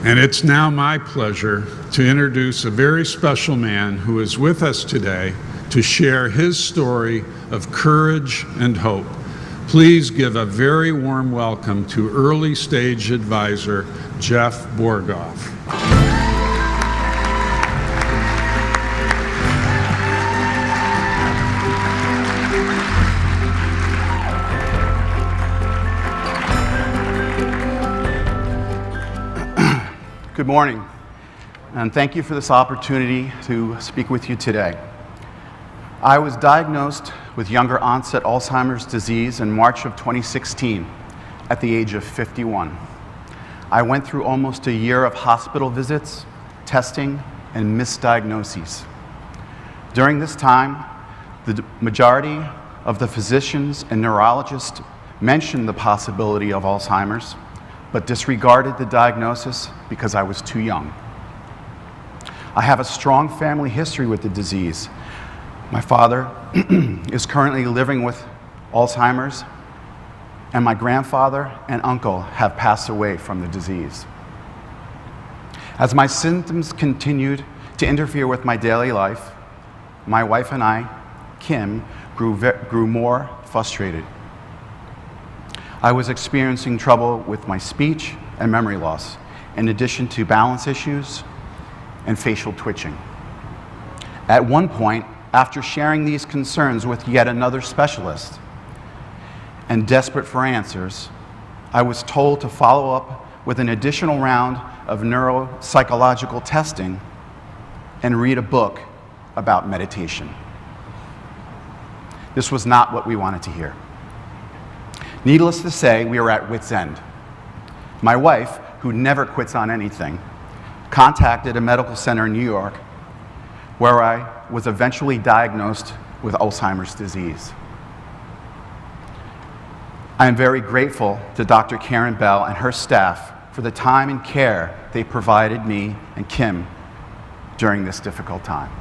And it's now my pleasure to introduce a very special man who is with us today to share his story of courage and hope. Please give a very warm welcome to early stage advisor Jeff Borgoff. Good morning, and thank you for this opportunity to speak with you today. I was diagnosed with younger onset Alzheimer's disease in March of 2016 at the age of 51. I went through almost a year of hospital visits, testing, and misdiagnoses. During this time, the majority of the physicians and neurologists mentioned the possibility of Alzheimer's, but disregarded the diagnosis because I was too young. I have a strong family history with the disease. My father is currently living with Alzheimer's, and my grandfather and uncle have passed away from the disease. As my symptoms continued to interfere with my daily life, my wife and I, Kim, grew more frustrated. I was experiencing trouble with my speech and memory loss, in addition to balance issues and facial twitching. At one point, after sharing these concerns with yet another specialist and desperate for answers, I was told to follow up with an additional round of neuropsychological testing and read a book about meditation. This was not what we wanted to hear. Needless to say, we were at wit's end. My wife, who never quits on anything, contacted a medical center in New York where I was eventually diagnosed with Alzheimer's disease. I am very grateful to Dr. Karen Bell and her staff for the time and care they provided me and Kim during this difficult time.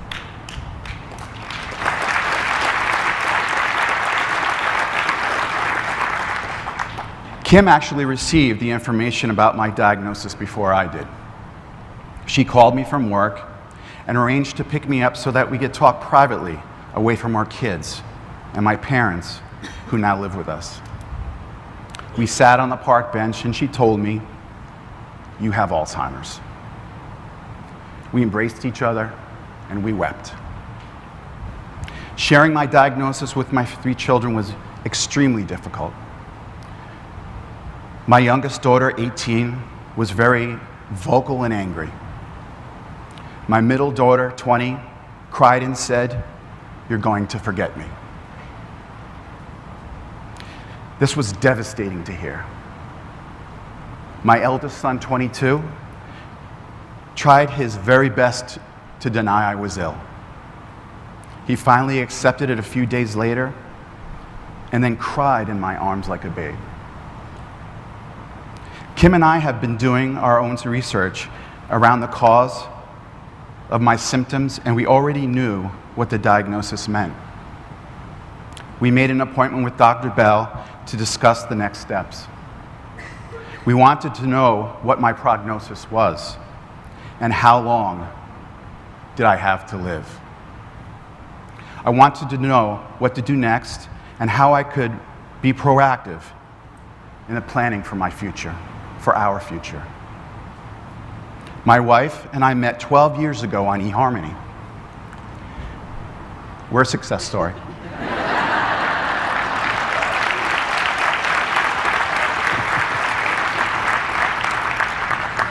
Kim actually received the information about my diagnosis before I did. She called me from work and arranged to pick me up so that we could talk privately away from our kids and my parents who now live with us. We sat on the park bench and she told me, "You have Alzheimer's." We embraced each other and we wept. Sharing my diagnosis with my 3 children was extremely difficult. My youngest daughter, 18, was very vocal and angry. My middle daughter, 20, cried and said, "You're going to forget me." This was devastating to hear. My eldest son, 22, tried his very best to deny I was ill. He finally accepted it a few days later and then cried in my arms like a babe. Kim and I have been doing our own research around the cause of my symptoms, and we already knew what the diagnosis meant. We made an appointment with Dr. Bell to discuss the next steps. We wanted to know what my prognosis was and how long did I have to live. I wanted to know what to do next and how I could be proactive in the planning for my future. For our future. My wife and I met 12 years ago on eHarmony. We're a success story.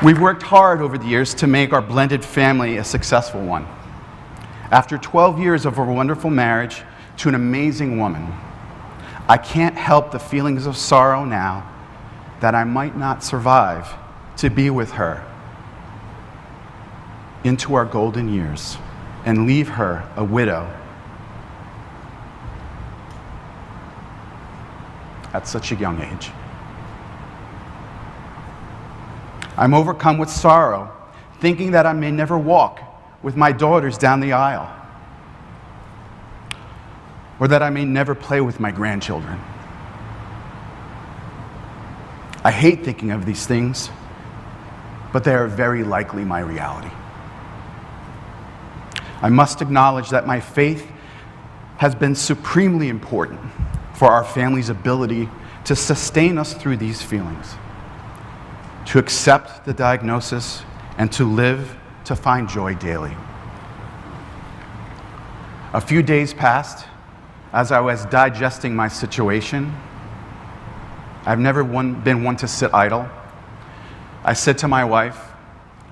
We've worked hard over the years to make our blended family a successful one. After 12 years of a wonderful marriage to an amazing woman, I can't help the feelings of sorrow now that I might not survive to be with her into our golden years and leave her a widow at such a young age. I'm overcome with sorrow, thinking that I may never walk with my daughters down the aisle, or that I may never play with my grandchildren. I hate thinking of these things, but they are very likely my reality. I must acknowledge that my faith has been supremely important for our family's ability to sustain us through these feelings, to accept the diagnosis, and to live to find joy daily. A few days passed as I was digesting my situation. I've never been one to sit idle. I said to my wife,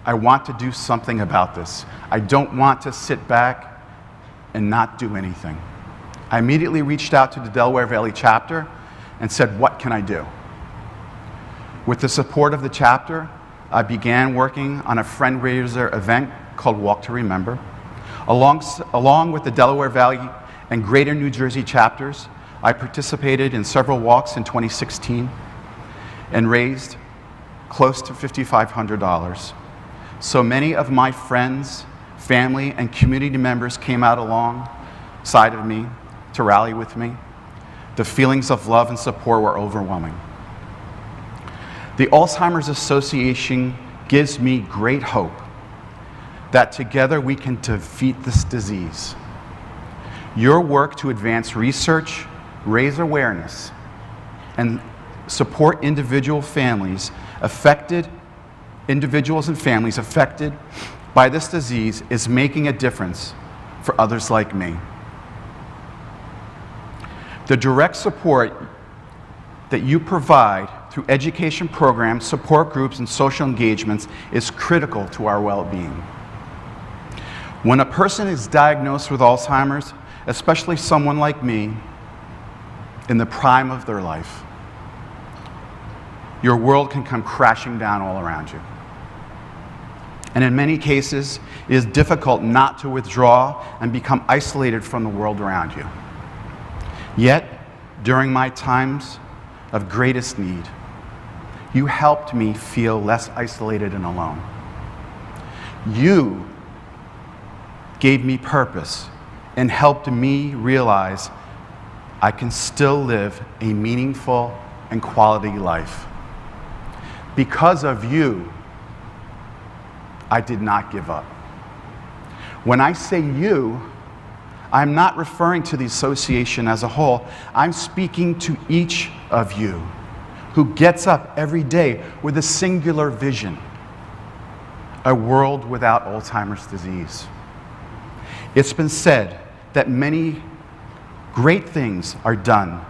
I want to do something about this. I don't want to sit back and not do anything. I immediately reached out to the Delaware Valley chapter and said, what can I do? With the support of the chapter, I began working on a fundraiser event called Walk to Remember. Along with the Delaware Valley and Greater New Jersey chapters, I participated in several walks in 2016 and raised close to $5,500. So many of my friends, family, and community members came out alongside of me to rally with me. The feelings of love and support were overwhelming. The Alzheimer's Association gives me great hope that together we can defeat this disease. Your work to advance research, raise awareness, and support individuals and families affected by this disease is making a difference for others like me. The direct support that you provide through education programs, support groups, and social engagements is critical to our well-being. When a person is diagnosed with Alzheimer's, especially someone like me, in the prime of their life, your world can come crashing down all around you. And in many cases, it is difficult not to withdraw and become isolated from the world around you. Yet, during my times of greatest need, you helped me feel less isolated and alone. You gave me purpose and helped me realize I can still live a meaningful and quality life. Because of you, I did not give up. When I say you, I'm not referring to the association as a whole. I'm speaking to each of you who gets up every day with a singular vision: a world without Alzheimer's disease. It's been said that many great things are done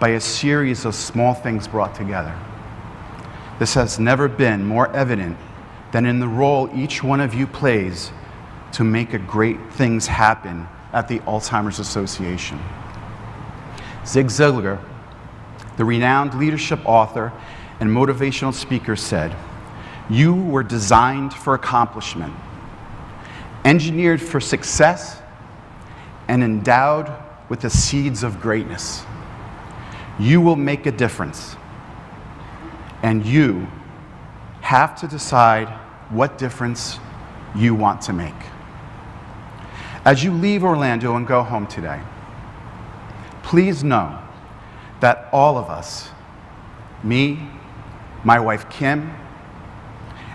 by a series of small things brought together. This has never been more evident than in the role each one of you plays to make great things happen at the Alzheimer's Association. Zig Ziglar, the renowned leadership author and motivational speaker, said, "You were designed for accomplishment, engineered for success, and endowed with the seeds of greatness. You will make a difference, and you have to decide what difference you want to make." As you leave Orlando and go home today, please know that all of us, me, my wife Kim,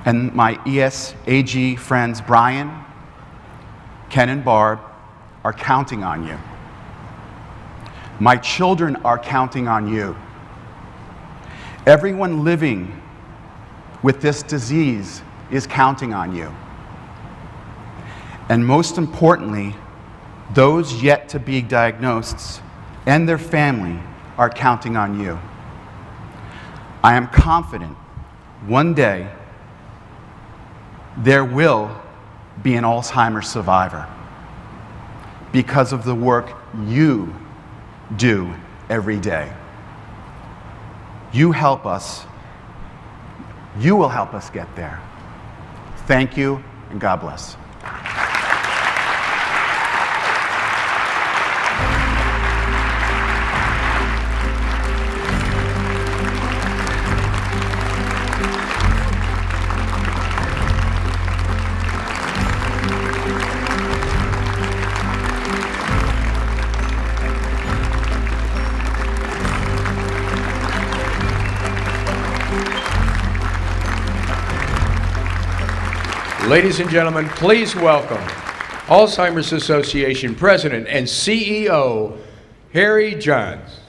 and my ESAG friends Brian, Ken, and Barb, are counting on you. My children are counting on you. Everyone living with this disease is counting on you. And most importantly, those yet to be diagnosed and their family are counting on you. I am confident one day there will be an Alzheimer's survivor because of the work you do every day. You help us. You will help us get there. Thank you, and God bless. Ladies and gentlemen, please welcome Alzheimer's Association President and CEO, Harry Johns.